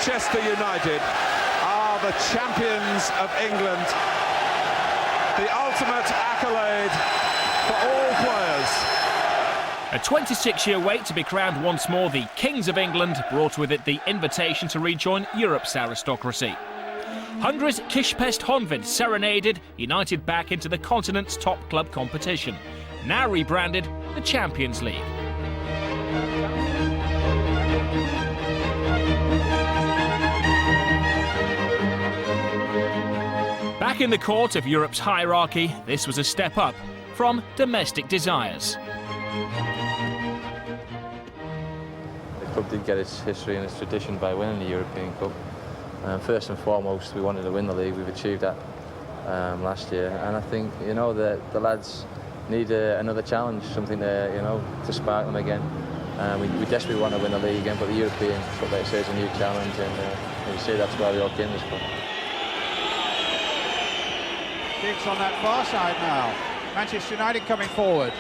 Manchester United are the champions of England. The ultimate accolade for all players. A 26-year wait to be crowned once more the Kings of England brought with it the invitation to rejoin Europe's aristocracy. Hungary's Kispest Honvéd serenaded United back into the continent's top club competition, now rebranded the Champions League. Back in the court of Europe's hierarchy, this was a step up from domestic desires. The club did get its history and its tradition by winning the European Cup. First and foremost, we wanted to win the league. We've achieved that last year, and I think the lads need another challenge, something to spark them again. We desperately want to win the league again, but the European Cup, like I say, is a new challenge, and you see that's why we all came this for. Giggs on that far side now. Manchester United coming forward.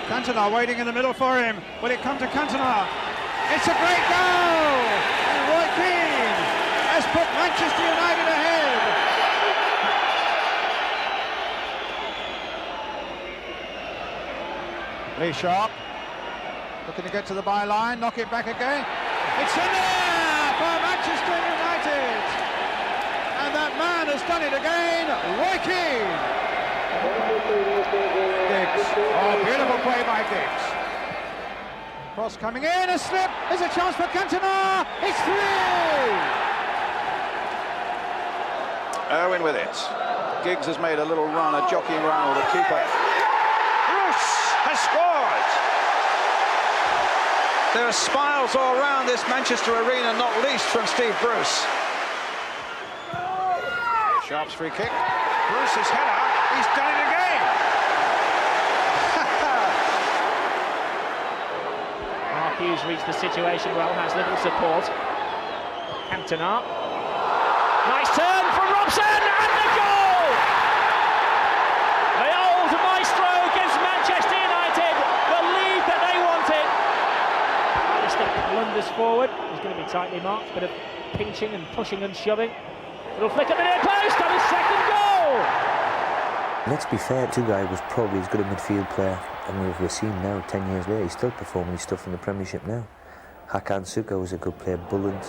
Cantona waiting in the middle for him. Will it come to Cantona? It's a great goal! And Roy Keane has put Manchester United ahead. Lee Sharp looking to get to the byline, knock it back again. It's in there for Manchester United. And that man has done it again, Roy Keane. Giggs. Oh, beautiful play by Giggs. Cross coming in, a slip. There's a chance for Cantona. It's through. Irwin with it. Giggs has made a little run, a jockeying run with the keeper. Bruce has scored. There are smiles all around this Manchester arena, not least from Steve Bruce. Sharp's free kick. Bruce's header. He's done it again. Mark Hughes reached the situation well, has little support. Cantona. Nice turn from Robson, and the goal! The old maestro against Manchester United, the lead that they wanted. Alistair blunders forward. He's going to be tightly marked, bit of pinching and pushing and shoving. It'll flick at the near post on his second goal! Let's be fair, Tugai was probably as good a midfield player, and we're seeing now, 10 years later, he's still performing his stuff in the Premiership now. Hakan Suka was a good player, Bulland,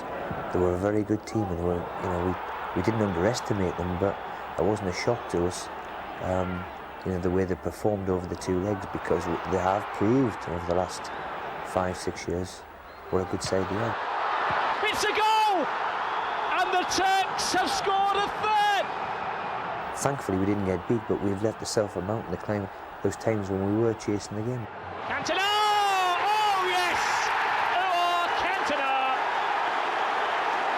they were a very good team, and they were, we didn't underestimate them, but it wasn't a shock to us, the way they performed over the two legs, because they have proved over the last 5-6 years what a good side they are. It's a goal! And the Turks have scored a third! Thankfully we didn't get beat, but we've left ourselves a mountain to climb those times when we were chasing the game. Cantona! Oh yes! Oh, Cantona!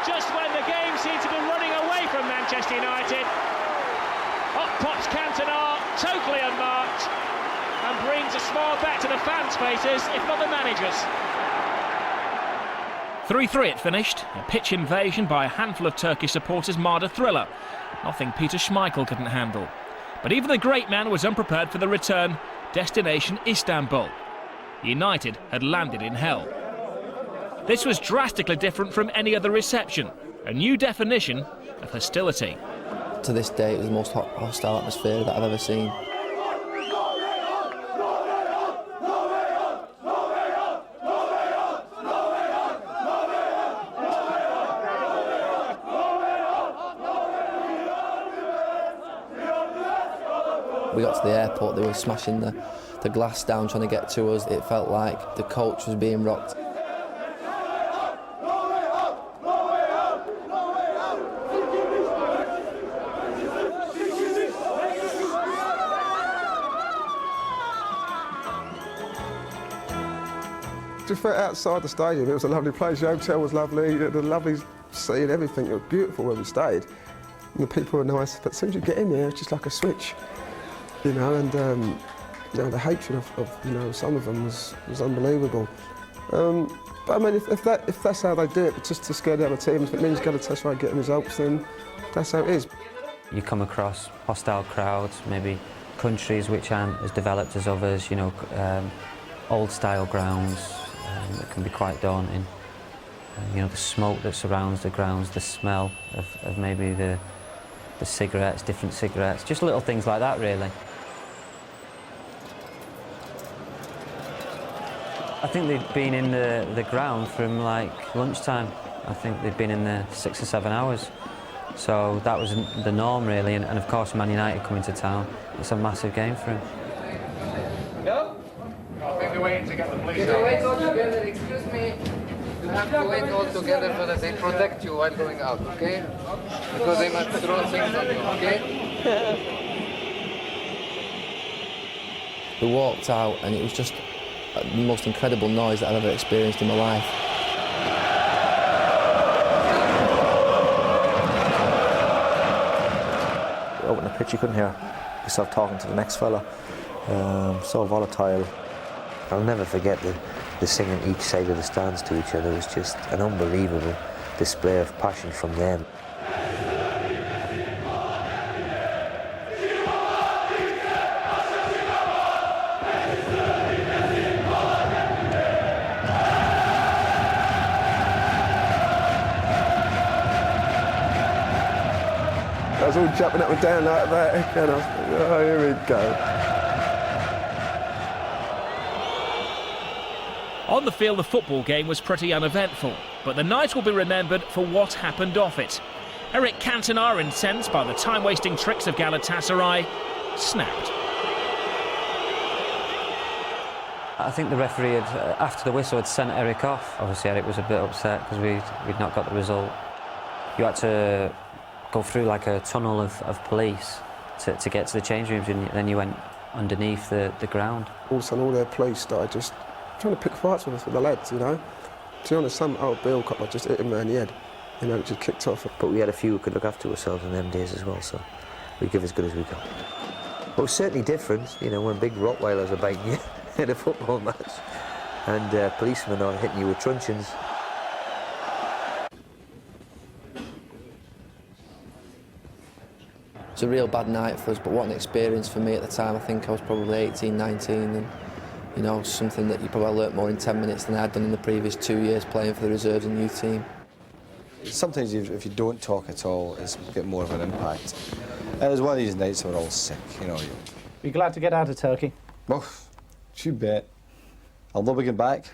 Just when the game seemed to be running away from Manchester United, up pops Cantona, totally unmarked, and brings a smile back to the fans' faces, if not the managers. 3-3 it finished. A pitch invasion by a handful of Turkish supporters marred a thriller. Nothing Peter Schmeichel couldn't handle. But even the great man was unprepared for the return. Destination Istanbul. United had landed in hell. This was drastically different from any other reception. A new definition of hostility. To this day, it was the most hostile atmosphere that I've ever seen. We got to the airport, they were smashing the glass down trying to get to us. It felt like the coach was being rocked. Just for outside the stadium, it was a lovely place. The hotel was lovely, the lovely sea and everything. It was beautiful where we stayed. And the people were nice, but as soon as you get in there, it's just like a switch. And the hatred of some of them was unbelievable. But I mean, if that's how they do it, just to scare the other team, if it means you've got to test right getting results, then that's how it is. You come across hostile crowds, maybe countries which aren't as developed as others, old-style grounds, it can be quite daunting. You know, the smoke that surrounds the grounds, the smell of maybe the cigarettes, different cigarettes, just little things like that, really. I think they'd been in the ground from like lunchtime. I think they'd been in there 6 or 7 hours. So that was the norm, really, and of course Man United coming to town, it's a massive game for him. No? I think we're waiting to get the police You wait all together, excuse me. You have to wait all together so that they protect you while going out, okay? Because they might throw things on you, okay? We walked out and it was just the most incredible noise that I've ever experienced in my life. Out on the pitch you couldn't hear yourself talking to the next fella. So volatile. I'll never forget the singing each side of the stands to each other. It was just an unbelievable display of passion from them. I was all jumping up and down like that, and I was like, oh, here we go. On the field, the football game was pretty uneventful, but the night will be remembered for what happened off it. Eric Cantona, incensed by the time-wasting tricks of Galatasaray, snapped. I think the referee had, after the whistle, had sent Eric off. Obviously Eric was a bit upset because we'd not got the result. You had to go through like a tunnel of police to get to the change rooms, and then you went underneath the ground. All of a sudden all their police started just trying to pick fights with us, with the lads, you know. To be honest, some old Bill copper just hit him around the head, you know, it just kicked off. But we had a few who could look after ourselves in them days as well, so we give as good as we can. But it was certainly different, you know, when big Rottweilers are biting you in a football match and policemen are hitting you with truncheons. It was a real bad night for us, but what an experience for me at the time. I think I was probably 18, 19, and you know, something that you probably learnt more in 10 minutes than I had done in the previous 2 years playing for the reserves and youth team. Sometimes if you don't talk at all, it's a bit more of an impact. And it was one of these nights that we're all sick, you know. Are you glad to get out of Turkey? Oh, you bet. I'll never get back.